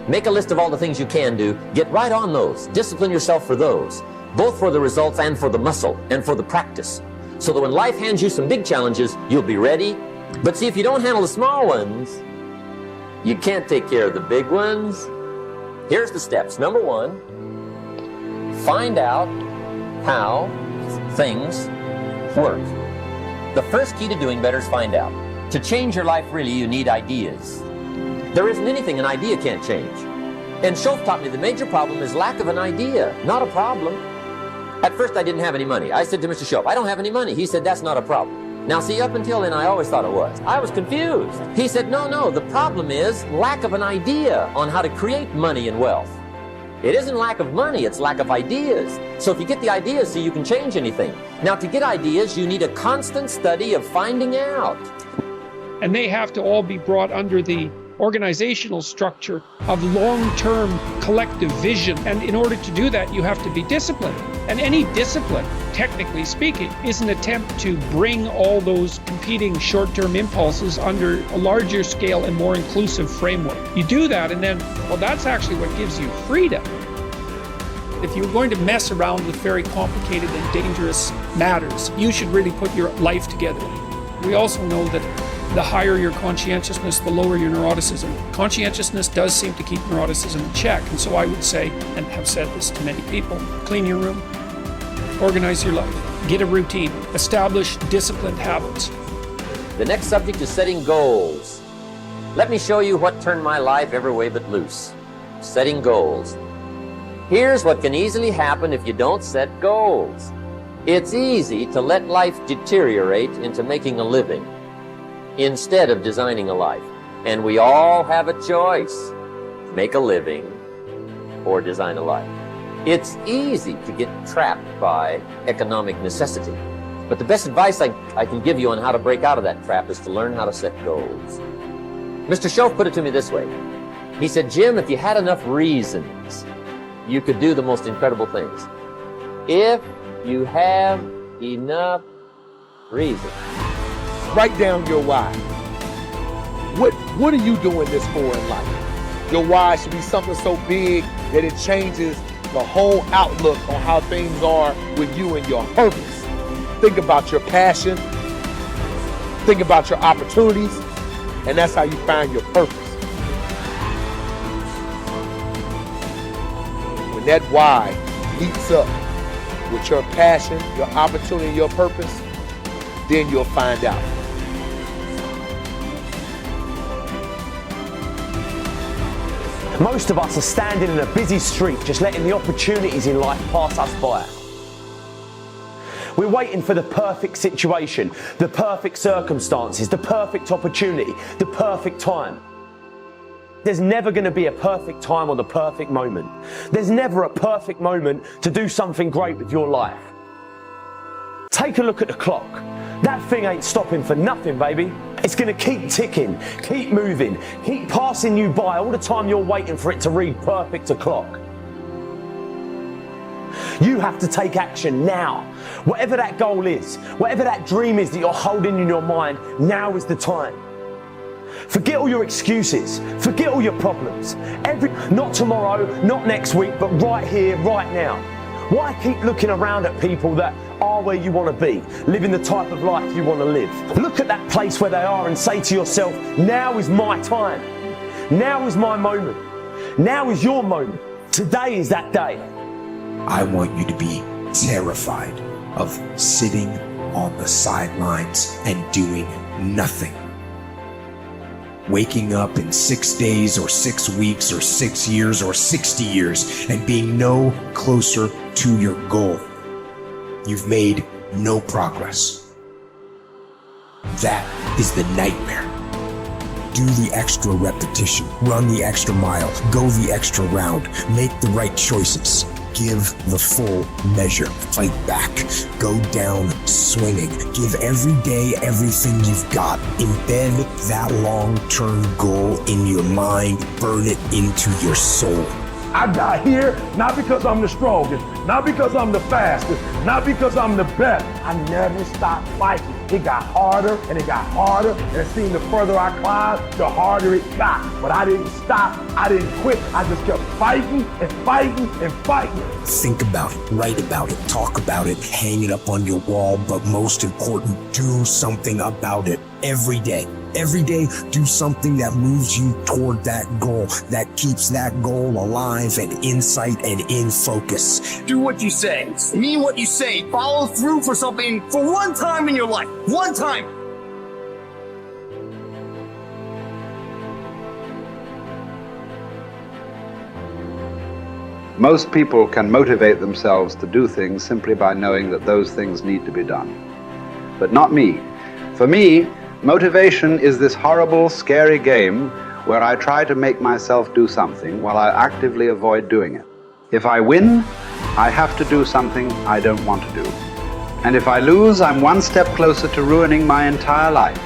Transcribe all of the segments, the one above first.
Make a list of all the things you can do. Get right on those. Discipline yourself for those, both for the results and for the muscle and for the practice, so that when life hands you some big challenges, you'll be ready. But see, if you don't handle the small ones, you can't take care of the big ones. Here's the steps. Number one, find out how things work. The first key to doing better is find out. To change your life, really, you need ideas. There isn't anything an idea can't change. And Schoaf taught me the major problem is lack of an idea, not a problem. At first, I didn't have any money. I said to Mr. Schoaf, I don't have any money. He said, that's not a problem. Now, see, up until then, I always thought it was. I was confused. He said, no, the problem is lack of an idea on how to create money and wealth. It isn't lack of money, it's lack of ideas. So if you get the ideas, see, you can change anything. Now, to get ideas, you need a constant study of finding out. And they have to all be brought under the organizational structure of long-term collective vision. And in order to do that, you have to be disciplined. And any discipline, technically speaking, is an attempt to bring all those competing short-term impulses under a larger scale and more inclusive framework. You do that, and then, well, that's actually what gives you freedom. If you're going to mess around with very complicated and dangerous matters, you should really put your life together. We also know that the higher your conscientiousness, the lower your neuroticism. Conscientiousness does seem to keep neuroticism in check, and so I would say, and have said this to many people, clean your room, organize your life, get a routine, establish disciplined habits. The next subject is setting goals. Let me show you what turned my life every way but loose. Setting goals. Here's what can easily happen if you don't set goals. It's easy to let life deteriorate into making a living instead of designing a life. And we all have a choice. Make a living or design a life. It's easy to get trapped by economic necessity. But the best advice I can give you on how to break out of that trap is to learn how to set goals. Mr. Schoaf put it to me this way. He said, Jim, if you had enough reasons, you could do the most incredible things. If you have enough reasons. Write down your why. What are you doing this for in life? Your why should be something so big that it changes the whole outlook on how things are with you and your purpose. Think about your passion. Think about your opportunities. And that's how you find your purpose. When that why meets up with your passion, your opportunity, your purpose, then you'll find out. Most of us are standing in a busy street, just letting the opportunities in life pass us by. We're waiting for the perfect situation, the perfect circumstances, the perfect opportunity, the perfect time. There's never going to be a perfect time or the perfect moment. There's never a perfect moment to do something great with your life. Take a look at the clock. That thing ain't stopping for nothing, baby. It's going to keep ticking, keep moving, keep passing you by all the time you're waiting for it to read perfect o'clock. You have to take action now. Whatever that goal is, whatever that dream is that you're holding in your mind, now is the time. Forget all your excuses. Forget all your problems. Not tomorrow, not next week, but right here, right now. Why keep looking around at people that are where you want to be, living the type of life you want to live? Look at that place where they are and say to yourself, now is my time. Now is my moment. Now is your moment. Today is that day. I want you to be terrified of sitting on the sidelines and doing nothing. Waking up in 6 days or 6 weeks or 6 years or 60 years and being no closer to your goal. You've made no progress. That is the nightmare. Do the extra repetition, run the extra mile, go the extra round, make the right choices. Give the full measure, fight back, go down swinging, give every day everything you've got, embed that long-term goal in your mind, burn it into your soul. I got here not because I'm the strongest, not because I'm the fastest, not because I'm the best. I never stopped fighting. it got harder and it got harder. And it seemed the further I climbed, the harder it got. But I didn't stop. I didn't quit. I just kept fighting and fighting and fighting. Think about it, write about it, talk about it, hang it up on your wall, but most important, do something about it every day. Every day, do something that moves you toward that goal, that keeps that goal alive and in sight and in focus. Do what you say, mean what you say, follow through for something for one time in your life. One time. Most people can motivate themselves to do things simply by knowing that those things need to be done. But not me. For me, motivation is this horrible, scary game where I try to make myself do something while I actively avoid doing it. If I win, I have to do something I don't want to do. And if I lose, I'm one step closer to ruining my entire life.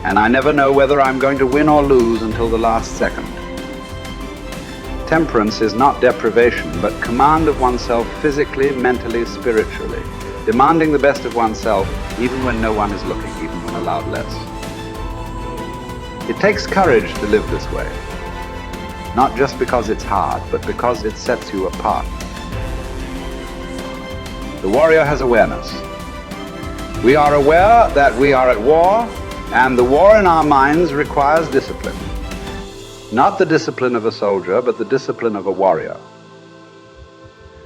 And I never know whether I'm going to win or lose until the last second. Temperance is not deprivation, but command of oneself physically, mentally, spiritually. Demanding the best of oneself even when no one is looking, even when allowed less. It takes courage to live this way. Not just because it's hard, but because it sets you apart. The warrior has awareness. We are aware that we are at war, and the war in our minds requires discipline. Not the discipline of a soldier, but the discipline of a warrior.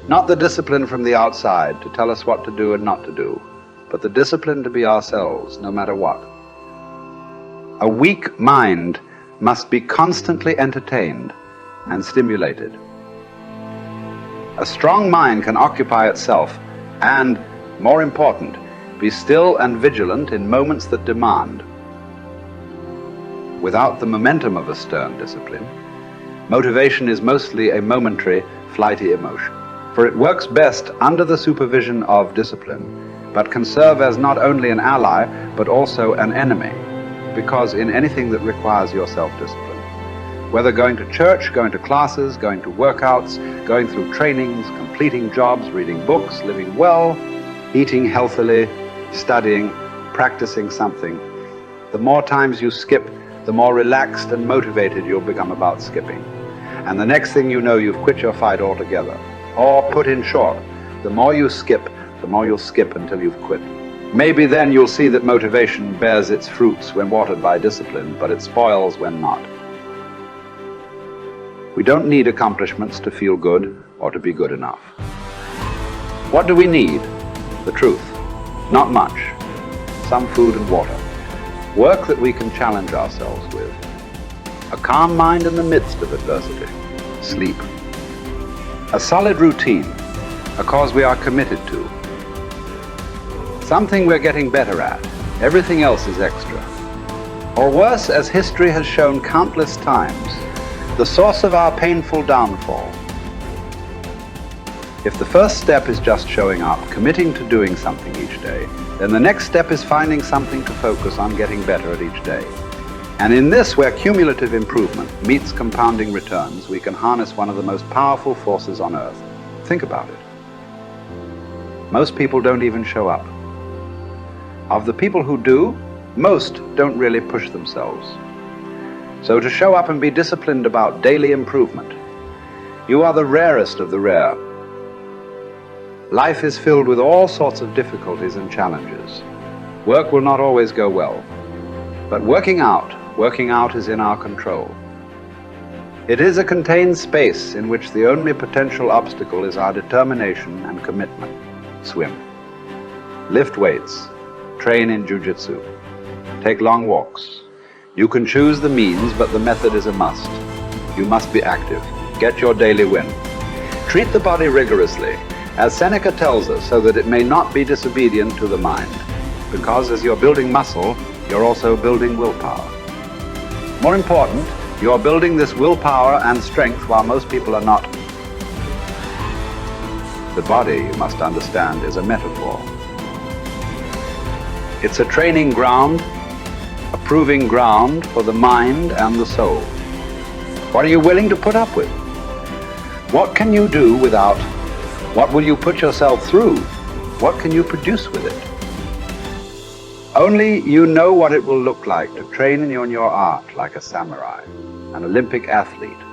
Not the discipline from the outside to tell us what to do and not to do, but the discipline to be ourselves, no matter what. A weak mind must be constantly entertained and stimulated. A strong mind can occupy itself and, more important, be still and vigilant in moments that demand. Without the momentum of a stern discipline, motivation is mostly a momentary, flighty emotion. For it works best under the supervision of discipline, but can serve as not only an ally, but also an enemy, because in anything that requires your self-discipline, whether going to church, going to classes, going to workouts, going through trainings, completing jobs, reading books, living well, eating healthily, studying, practicing something, the more times you skip, the more relaxed and motivated you'll become about skipping. And the next thing you know, you've quit your fight altogether. Or put in short, the more you skip, the more you'll skip until you've quit. Maybe then you'll see that motivation bears its fruits when watered by discipline, but it spoils when not. We don't need accomplishments to feel good or to be good enough. What do we need? The truth. Not much. Some food and water. Work that we can challenge ourselves with. A calm mind in the midst of adversity. Sleep. A solid routine, a cause we are committed to. Something we're getting better at. Everything else is extra. Or worse, as history has shown countless times, the source of our painful downfall. If the first step is just showing up, committing to doing something each day, then the next step is finding something to focus on getting better at each day. And in this, where cumulative improvement meets compounding returns, we can harness one of the most powerful forces on earth. Think about it. Most people don't even show up. Of the people who do, most don't really push themselves. So to show up and be disciplined about daily improvement, you are the rarest of the rare. Life is filled with all sorts of difficulties and challenges. Work will not always go well. But working out is in our control. It is a contained space in which the only potential obstacle is our determination and commitment. Swim. Lift weights. Train in jiu-jitsu. Take long walks. You can choose the means, but the method is a must. You must be active. Get your daily win. Treat the body rigorously, as Seneca tells us, so that it may not be disobedient to the mind. Because as you're building muscle, you're also building willpower. More important, you're building this willpower and strength while most people are not. The body, you must understand, is a metaphor. It's a training ground, a proving ground for the mind and the soul. What are you willing to put up with? What can you do without? What will you put yourself through? What can you produce with it? Only you know what it will look like to train in your art like a samurai, an Olympic athlete,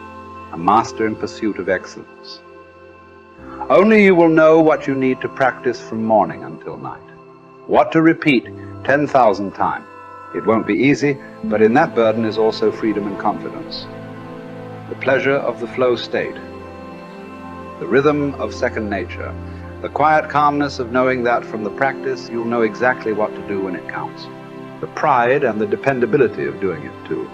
a master in pursuit of excellence. Only you will know what you need to practice from morning until night, what to repeat 10,000 times. It won't be easy, but in that burden is also freedom and confidence. The pleasure of the flow state, the rhythm of second nature, the quiet calmness of knowing that from the practice you'll know exactly what to do when it counts, the pride and the dependability of doing it too.